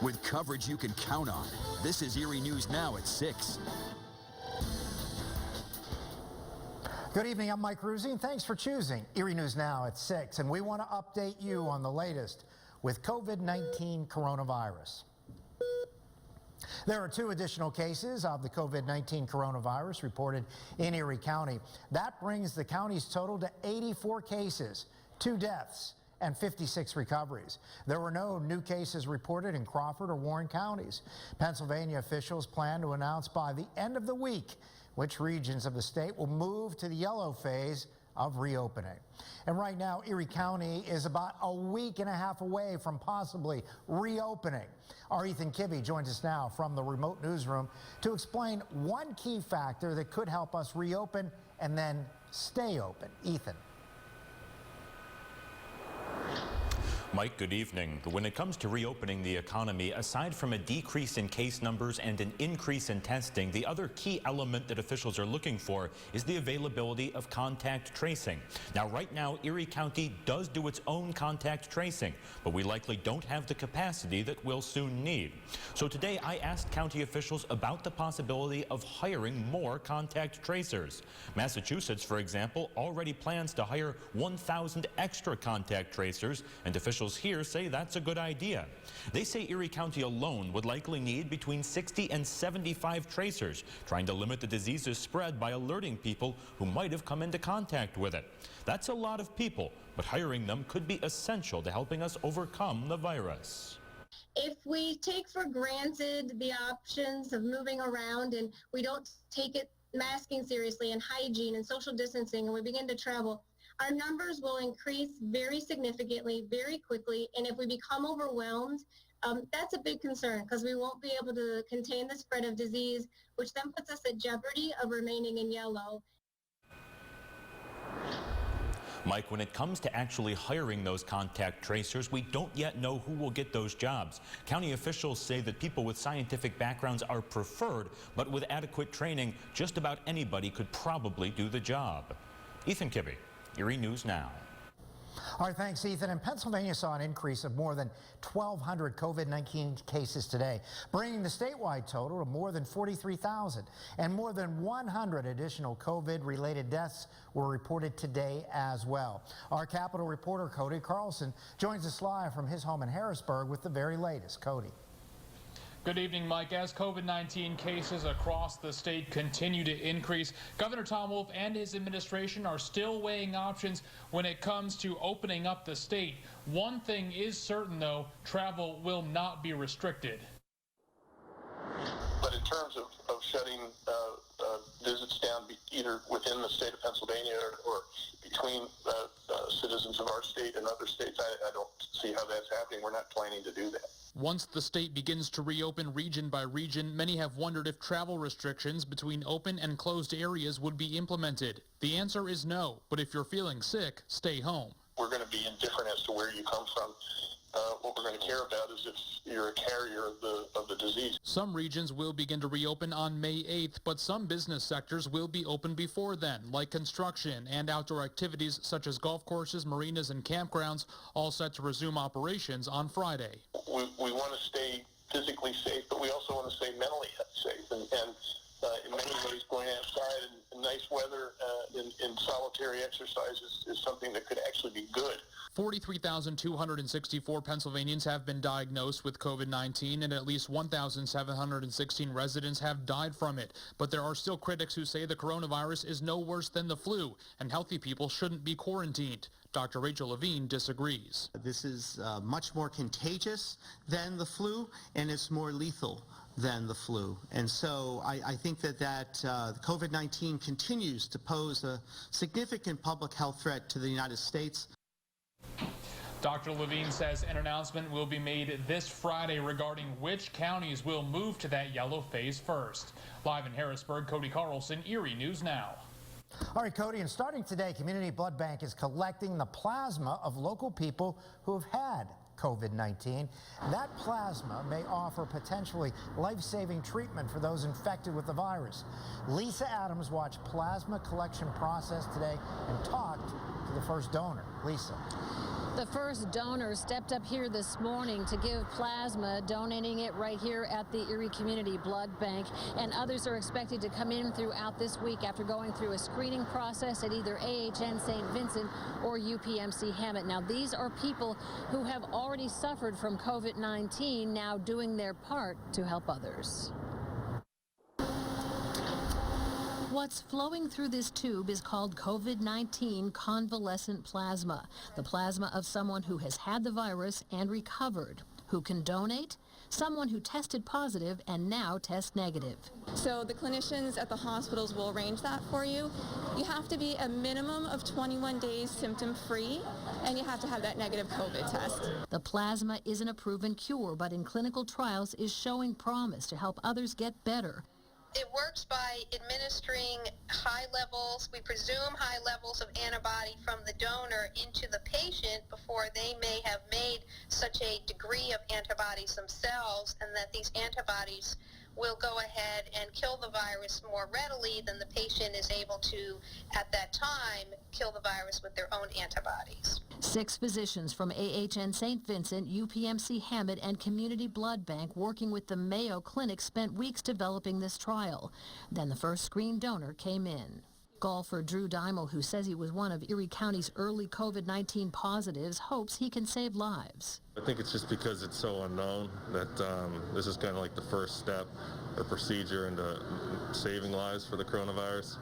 with coverage you can count on. This is Erie News Now at 6. Good evening, I'm Mike Ruzzi, and thanks for choosing Erie News Now at 6. And we want to update you on the latest with COVID-19 coronavirus. There are 2 additional cases of the COVID-19 coronavirus reported in Erie County. That brings the county's total to 84 cases, 2 deaths, and 56 recoveries. There were no new cases reported in Crawford or Warren counties. Pennsylvania officials plan to announce by the end of the week which regions of the state will move to the yellow phase of reopening. And right now, Erie County is about a week and a half away from possibly reopening. Our Ethan Kibbe joins us now from the remote newsroom to explain one key factor that could help us reopen and then stay open. Ethan. Mike, good evening. When it comes to reopening the economy, aside from a decrease in case numbers and an increase in testing, the other key element that officials are looking for is the availability of contact tracing. Now, right now, Erie County does do its own contact tracing, but we likely don't have the capacity that we'll soon need. So today, I asked county officials about the possibility of hiring more contact tracers. Massachusetts, for example, already plans to hire 1,000 extra contact tracers, and officials here say that's a good idea. They say Erie County alone would likely need between 60 and 75 tracers, trying to limit the disease's spread by alerting people who might have come into contact with it. That's a lot of people, but hiring them could be essential to helping us overcome the virus. If we take for granted the options of moving around and we don't take masking seriously and hygiene and social distancing, and we begin to travel, our numbers will increase very significantly, very quickly, and if we become overwhelmed, that's a big concern because we won't be able to contain the spread of disease, which then puts us at jeopardy of remaining in yellow. Mike, when it comes to actually hiring those contact tracers, we don't yet know who will get those jobs. County officials say that people with scientific backgrounds are preferred, but with adequate training, just about anybody could probably do the job. Ethan Kibbe, Erie News Now. All right, thanks, Ethan. And Pennsylvania saw an increase of more than 1,200 COVID-19 cases today, bringing the statewide total to more than 43,000. And more than 100 additional COVID-related deaths were reported today as well. Our Capitol reporter, Cody Carlson, joins us live from his home in Harrisburg with the very latest. Cody. Good evening, Mike. As COVID-19 cases across the state continue to increase, Governor Tom Wolf and his administration are still weighing options when it comes to opening up the state. One thing is certain, though, travel will not be restricted. But in terms of shutting visits down either within the state of Pennsylvania or between citizens of our state and other states, I don't see how that's happening. We're not planning to do that. Once the state begins to reopen region by region, many have wondered if travel restrictions between open and closed areas would be implemented. The answer is no, but if you're feeling sick, stay home. We're going to be indifferent as to where you come from. What we're going to care about is if you're a carrier of the disease. Some regions will begin to reopen on May 8th, but some business sectors will be open before then, like construction and outdoor activities such as golf courses, marinas, and campgrounds, all set to resume operations on Friday. We want to stay physically safe, but we also want to stay mentally safe. And in many ways, going outside in nice weather in solitary exercise is something that could actually be good. 43,264 Pennsylvanians have been diagnosed with COVID-19 and at least 1,716 residents have died from it. But there are still critics who say the coronavirus is no worse than the flu and healthy people shouldn't be quarantined. Dr. Rachel Levine disagrees. This is much more contagious than the flu, and it's more lethal than the flu. And so I think that COVID-19 continues to pose a significant public health threat to the United States. Dr. Levine says an announcement will be made this Friday regarding which counties will move to that yellow phase first. Live in Harrisburg, Cody Carlson, Erie News Now. All right, Cody, and starting today, Community Blood Bank is collecting the plasma of local people who have had COVID-19. That plasma may offer potentially life-saving treatment for those infected with the virus. Lisa Adams watched plasma collection process today and talked to the first donor. Lisa. The first donor stepped up here this morning to give plasma, donating it right here at the Erie Community Blood Bank. And others are expected to come in throughout this week after going through a screening process at either AHN St. Vincent or UPMC Hammett. Now, these are people who have already suffered from COVID-19, now doing their part to help others. What's flowing through this tube is called COVID-19 convalescent plasma, the plasma of someone who has had the virus and recovered. Who can donate? Someone who tested positive and now tests negative. So the clinicians at the hospitals will arrange that for you. You have to be a minimum of 21 days symptom-free, and you have to have that negative COVID test. The plasma isn't a proven cure, but in clinical trials is showing promise to help others get better. It works by administering high levels, we presume high levels of antibody from the donor into the patient before they may have made such a degree of antibodies themselves, and that these antibodies will go ahead and kill the virus more readily than the patient is able to, at that time, kill the virus with their own antibodies. 6 physicians from AHN St. Vincent, UPMC Hammett, and Community Blood Bank working with the Mayo Clinic spent weeks developing this trial. Then the first screened donor came in. Golfer Drew Dimel, who says he was one of Erie County's early COVID-19 positives, hopes he can save lives. I think it's just because it's so unknown that this is kind of like the first step or procedure into saving lives for the coronavirus.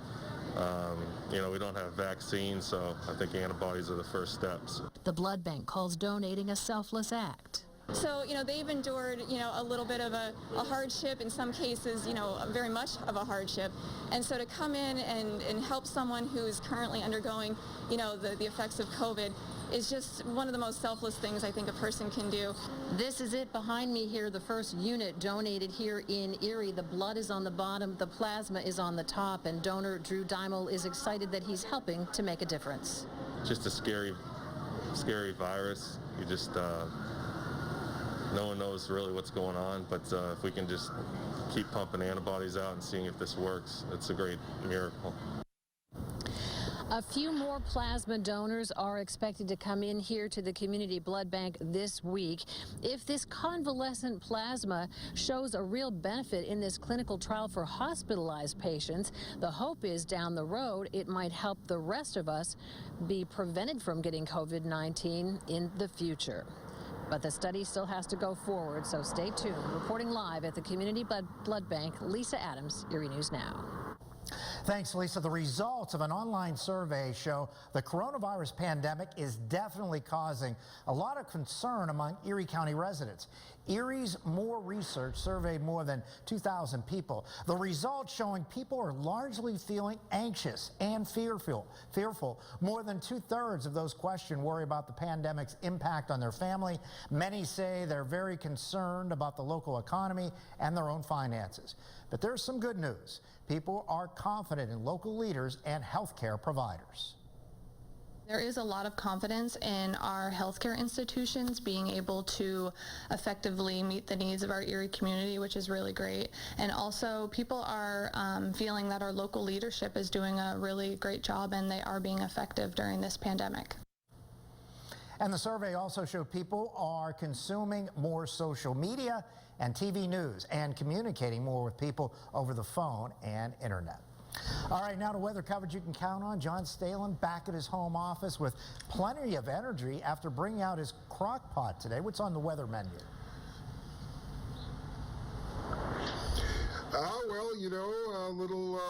You know, we don't have vaccines, so I think antibodies are the first steps. The blood bank calls donating a selfless act. So, they've endured, a little bit of a hardship, in some cases, very much of a hardship. And so to come in and help someone who is currently undergoing, the effects of COVID is just one of the most selfless things I think a person can do. This is it behind me here, the first unit donated here in Erie. The blood is on the bottom, the plasma is on the top, and donor Drew Dimel is excited that he's helping to make a difference. Just a scary virus. You just, no one knows really what's going on, but if we can just keep pumping antibodies out and seeing if this works, it's a great miracle. A few more plasma donors are expected to come in here to the Community Blood Bank this week. If this convalescent plasma shows a real benefit in this clinical trial for hospitalized patients, the hope is down the road it might help the rest of us be prevented from getting COVID-19 in the future. But the study still has to go forward, so stay tuned. Reporting live at the Community Blood Bank, Lisa Adams, Erie News Now. Thanks, Lisa. The results of an online survey show the coronavirus pandemic is definitely causing a lot of concern among Erie County residents. Erie's More Research surveyed more than 2,000 people. The results showing people are largely feeling anxious and fearful. More than 2/3 of those questioned worry about the pandemic's impact on their family. Many say they're very concerned about the local economy and their own finances. But there's some good news. People are confident in local leaders and healthcare providers. There is a lot of confidence in our healthcare institutions being able to effectively meet the needs of our Erie community, which is really great. And also people are feeling that our local leadership is doing a really great job and they are being effective during this pandemic. And the survey also showed people are consuming more social media and TV news and communicating more with people over the phone and internet. All right, now to weather coverage you can count on. John Stalen back at his home office with plenty of energy after bringing out his crock pot today. What's on the weather menu? Well, a little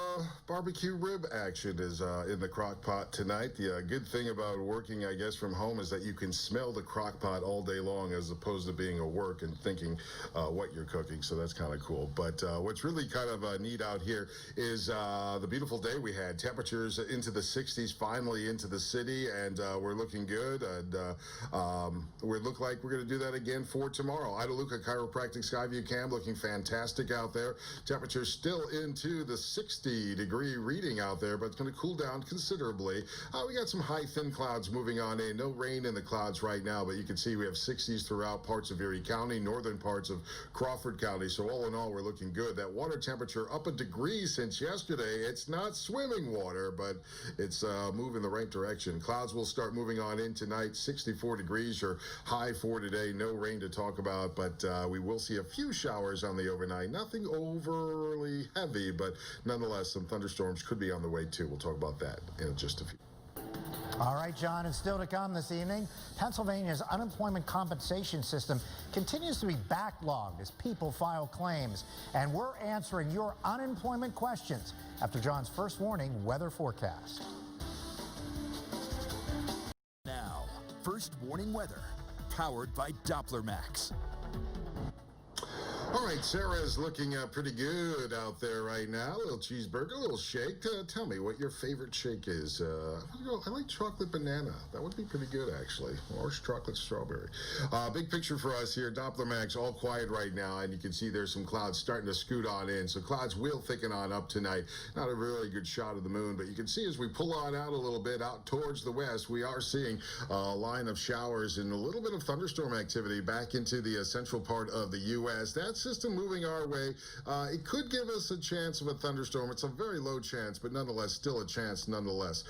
barbecue rib action is in the crock pot tonight. The good thing about working, I guess, from home is that you can smell the crock pot all day long as opposed to being at work and thinking what you're cooking, so that's kind of cool. But what's really kind of neat out here is the beautiful day we had. Temperatures into the 60s, finally into the city, and we're looking good. And we look like we're going to do that again for tomorrow. Idaluca Chiropractic Skyview Cam looking fantastic out there. Temperatures still still into the 60-degree reading out there, but it's going to cool down considerably. We got some high, thin clouds moving on in. No rain in the clouds right now, but you can see we have 60s throughout parts of Erie County, northern parts of Crawford County. So all in all, we're looking good. That water temperature up a degree since yesterday. It's not swimming water, but it's moving the right direction. Clouds will start moving on in tonight. 64 degrees, your high for today. No rain to talk about, but we will see a few showers on the overnight. Nothing overly heavy, but nonetheless, some thunderstorms could be on the way too. We'll talk about that in just a few. All right, John, and still to come this evening, Pennsylvania's unemployment compensation system continues to be backlogged as people file claims. And we're answering your unemployment questions after John's first warning weather forecast. Now, first warning weather, powered by Doppler Max. All right, Sarah is looking pretty good out there right now. A little cheeseburger, a little shake. Tell me what your favorite shake is. I like chocolate banana. That would be pretty good, actually. Or chocolate strawberry. Big picture for us here. Doppler Max, all quiet right now, and you can see there's some clouds starting to scoot on in. So clouds will thicken on up tonight. Not a really good shot of the moon, but you can see as we pull on out a little bit out towards the west, we are seeing a line of showers and a little bit of thunderstorm activity back into the central part of the U.S. That's system moving our way. It could give us a chance of a thunderstorm. It's a very low chance, but nonetheless, still a chance nonetheless.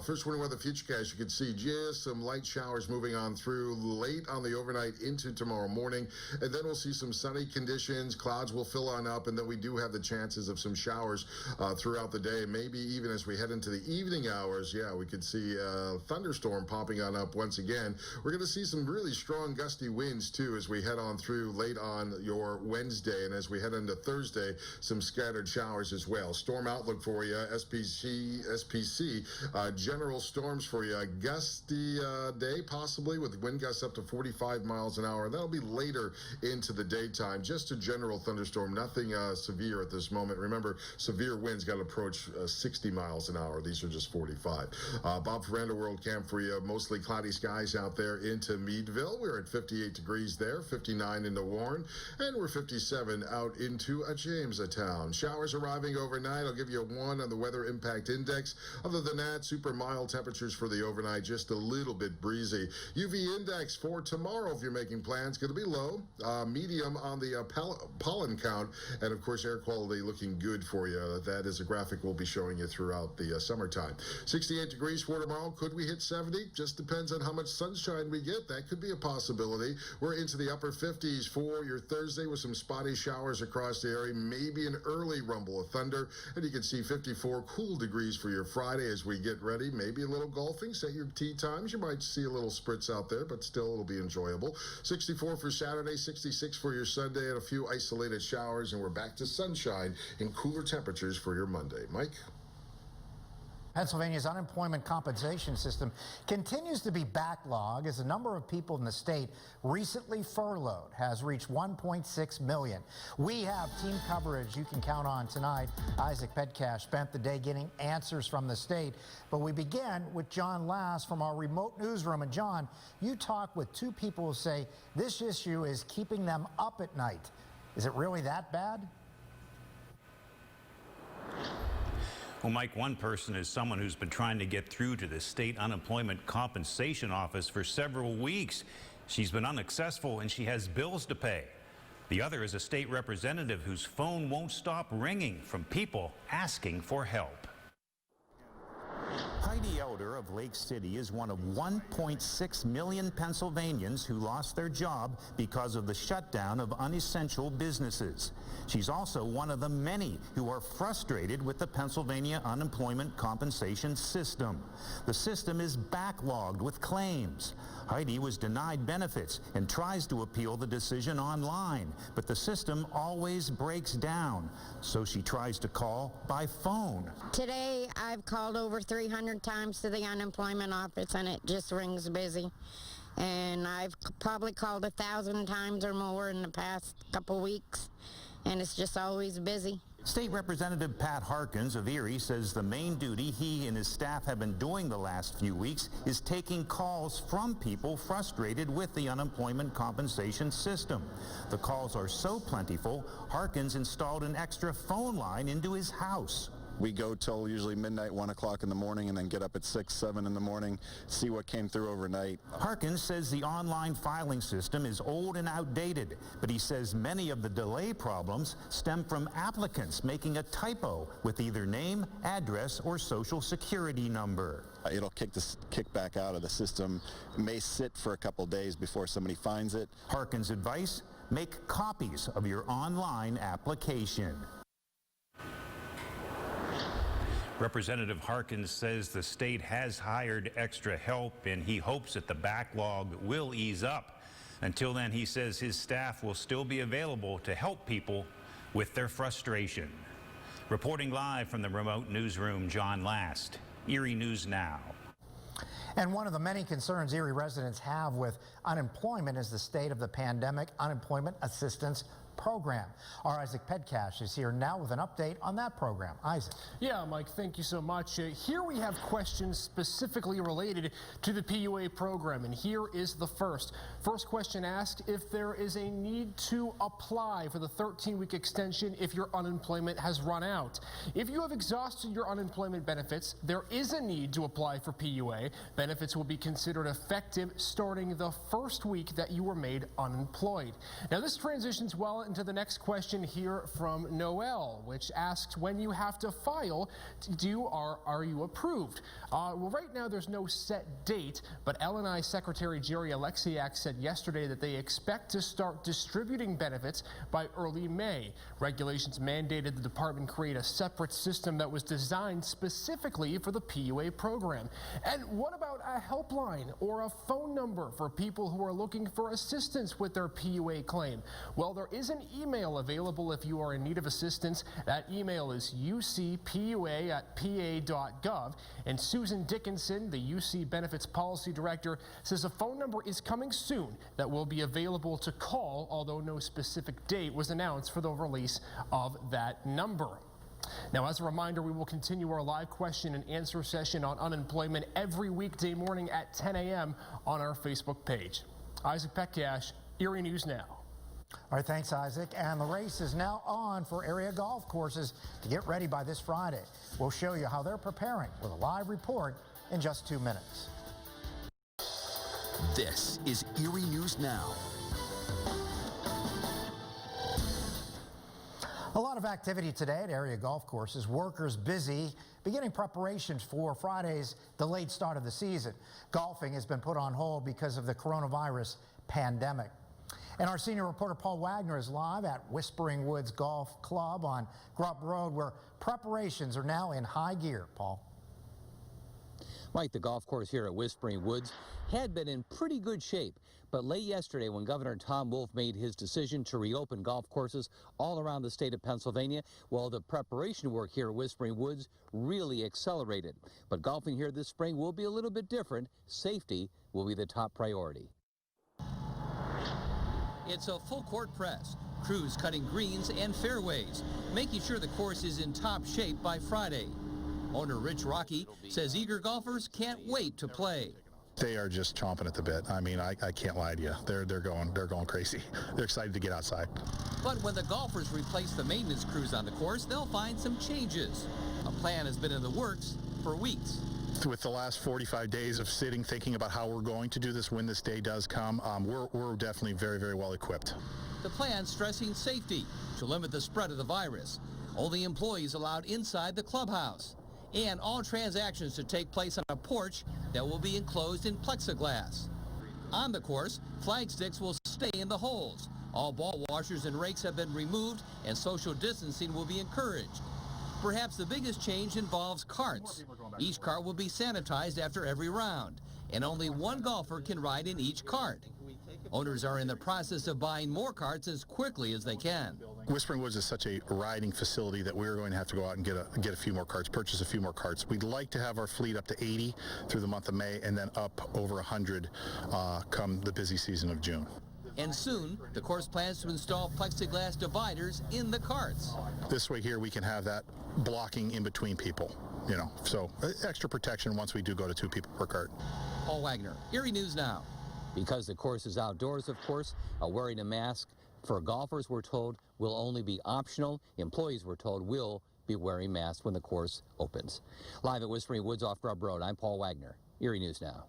First warning weather futurecast, you can see just some light showers moving on through late on the overnight into tomorrow morning, and then we'll see some sunny conditions. Clouds will fill on up, and then we do have the chances of some showers throughout the day. Maybe even as we head into the evening hours, yeah, we could see a thunderstorm popping on up once again. We're going to see some really strong gusty winds too as we head on through late on your Wednesday, and as we head into Thursday, some scattered showers as well. Storm outlook for you, SPC, general storms for you. A gusty day possibly with wind gusts up to 45 miles an hour. That'll be later into the daytime. Just a general thunderstorm, nothing severe at this moment. Remember, severe winds got to approach 60 miles an hour. These are just 45. Bob Ferrando World Camp for you. Mostly cloudy skies out there into Meadville. We're at 58 degrees there, 59 into Warren, and we're 57 out into Jamestown. Showers arriving overnight. I'll give you a 1 on the weather impact index. Other than that, super mild temperatures for the overnight, just a little bit breezy. UV index for tomorrow, if you're making plans, going to be low. Medium on the pollen count, and of course air quality looking good for you. That is a graphic we'll be showing you throughout the summertime. 68 degrees for tomorrow. Could we hit 70? Just depends on how much sunshine we get. That could be a possibility. We're into the upper 50s for your Thursday with some spotty showers across the area, maybe an early rumble of thunder, and you can see 54 cool degrees for your Friday as we get ready. Maybe a little golfing, set your tee times. You might see a little spritz out there, but still it'll be enjoyable. 64 for Saturday, 66 for your Sunday, and a few isolated showers, and we're back to sunshine and cooler temperatures for your Monday. Mike? Pennsylvania's unemployment compensation system continues to be backlogged as the number of people in the state recently furloughed has reached 1.6 million. We have team coverage you can count on tonight. Isaac Petcash spent the day getting answers from the state, but we begin with John Lass from our remote newsroom. And John, you talk with two people who say this issue is keeping them up at night. Is it really that bad? Well, Mike, one person is someone who's been trying to get through to the state unemployment compensation office for several weeks. She's been unsuccessful and she has bills to pay. The other is a state representative whose phone won't stop ringing from people asking for help. Heidi Elder of Lake City is one of 1.6 million Pennsylvanians who lost their job because of the shutdown of unessential businesses. She's also one of the many who are frustrated with the Pennsylvania unemployment compensation system. The system is backlogged with claims. Heidi was denied benefits and tries to appeal the decision online, but the system always breaks down, so she tries to call by phone. Today, I've called over 300 times to the unemployment office, and it just rings busy. And I've probably called 1,000 times or more in the past couple weeks, and it's just always busy. State Representative Pat Harkins of Erie says the main duty he and his staff have been doing the last few weeks is taking calls from people frustrated with the unemployment compensation system. The calls are so plentiful, Harkins installed an extra phone line into his house. We go till usually midnight, 1 o'clock in the morning, and then get up at 6, 7 in the morning, see what came through overnight. Harkins says the online filing system is old and outdated, but he says many of the delay problems stem from applicants making a typo with either name, address, or social security number. It'll kick back out of the system. It may sit for a couple days before somebody finds it. Harkins' advice, make copies of your online application. Representative Harkins says the state has hired extra help and he hopes that the backlog will ease up. Until then, he says his staff will still be available to help people with their frustration. Reporting live from the remote newsroom, John Last, Erie News Now. And one of the many concerns Erie residents have with unemployment is the state of the pandemic unemployment assistance program. Our Isaac Pedcash is here now with an update on that program. Isaac. Yeah, Mike, thank you so much. Here we have questions specifically related to the PUA program, and here is the first. First question asked if there is a need to apply for the 13-week extension if your unemployment has run out. If you have exhausted your unemployment benefits, there is a need to apply for PUA. Benefits will be considered effective starting the first week that you were made unemployed. Now, this transitions well into the next question here from Noel, which asks when you have to file, are you approved? Well, right now there's no set date, but L&I Secretary Jerry Alexiak said yesterday that they expect to start distributing benefits by early May. Regulations mandated the department create a separate system that was designed specifically for the PUA program. And what about a helpline or a phone number for people who are looking for assistance with their PUA claim? Well, there is an email available if you are in need of assistance. That email is ucpua@pa.gov. And Susan Dickinson, the UC Benefits Policy Director, says a phone number is coming soon that will be available to call, although no specific date was announced for the release of that number. Now, as a reminder, we will continue our live question and answer session on unemployment every weekday morning at 10 a.m. on our Facebook page. Isaac Pedcash, Erie News Now. All right, thanks, Isaac. And the race is now on for area golf courses to get ready by this Friday. We'll show you how they're preparing with a live report in just 2 minutes. This is Erie News Now. A lot of activity today at area golf courses. Workers busy beginning preparations for Friday's delayed start of the season. Golfing has been put on hold because of the coronavirus pandemic. And our senior reporter Paul Wagner is live at Whispering Woods Golf Club on Grubb Road, where preparations are now in high gear. Paul. Mike, the golf course here at Whispering Woods had been in pretty good shape, but late yesterday when Governor Tom Wolf made his decision to reopen golf courses all around the state of Pennsylvania, well, the preparation work here at Whispering Woods really accelerated. But golfing here this spring will be a little bit different. Safety will be the top priority. It's a full court press. Crews cutting greens and fairways, making sure the course is in top shape by Friday. Owner Rich Rocky says eager golfers can't wait to play. They are just chomping at the bit. I mean, I can't lie to you. They're going crazy. They're excited to get outside. But when the golfers replace the maintenance crews on the course, they'll find some changes. A plan has been in the works for weeks. With the last 45 days of sitting, thinking about how we're going to do this when this day does come, we're definitely very, very well equipped. The plan stressing safety to limit the spread of the virus. Only employees allowed inside the clubhouse. And all transactions to take place on a porch that will be enclosed in plexiglass. On the course, flag sticks will stay in the holes. All ball washers and rakes have been removed and social distancing will be encouraged. Perhaps the biggest change involves carts. Each cart will be sanitized after every round, and only one golfer can ride in each cart. Owners are in the process of buying more carts as quickly as they can. Whispering Woods is such a riding facility that we're going to have to go out and get a few more carts, purchase a few more carts. We'd like to have our fleet up to 80 through the month of May and then up over 100 come the busy season of June. And soon, the course plans to install plexiglass dividers in the carts. This way here we can have that blocking in between people, you know, so extra protection once we do go to 2 people per cart. Paul Wagner, Erie News Now. Because the course is outdoors, of course, wearing a mask for golfers, we're told, will only be optional. Employees, we're told, will be wearing masks when the course opens. Live at Whispering Woods off Grubb Road, I'm Paul Wagner, Erie News Now.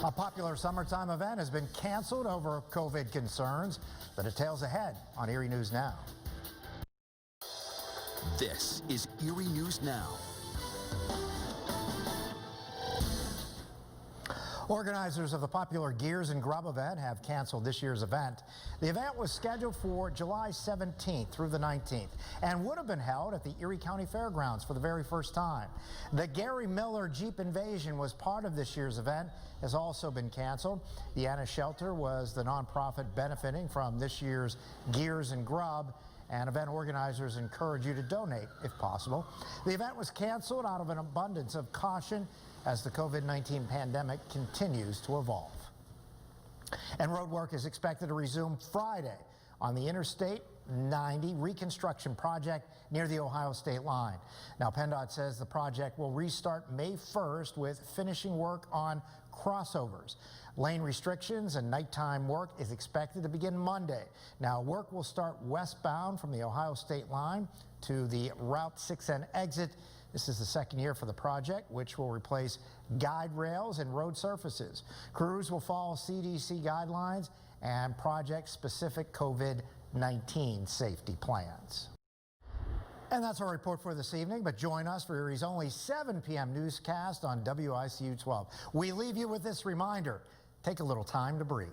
A popular summertime event has been canceled over COVID concerns. The details ahead on Erie News Now. This is Erie News Now. Organizers of the popular Gears and Grub event have canceled this year's event. The event was scheduled for July 17th through the 19th and would have been held at the Erie County Fairgrounds for the very first time. The Gary Miller Jeep Invasion was part of this year's event, has also been canceled. The Anna Shelter was the nonprofit benefiting from this year's Gears and Grub, and event organizers encourage you to donate if possible. The event was canceled out of an abundance of caution as the COVID-19 pandemic continues to evolve. And road work is expected to resume Friday on the Interstate 90 reconstruction project near the Ohio state line. Now, PennDOT says the project will restart May 1st with finishing work on crossovers. Lane restrictions and nighttime work is expected to begin Monday. Now, work will start westbound from the Ohio state line to the Route 6N exit. This is the second year for the project, which will replace guide rails and road surfaces. Crews will follow CDC guidelines and project-specific COVID-19 safety plans. And that's our report for this evening, but join us for Erie's only 7 p.m. newscast on WICU 12. We leave you with this reminder: take a little time to breathe.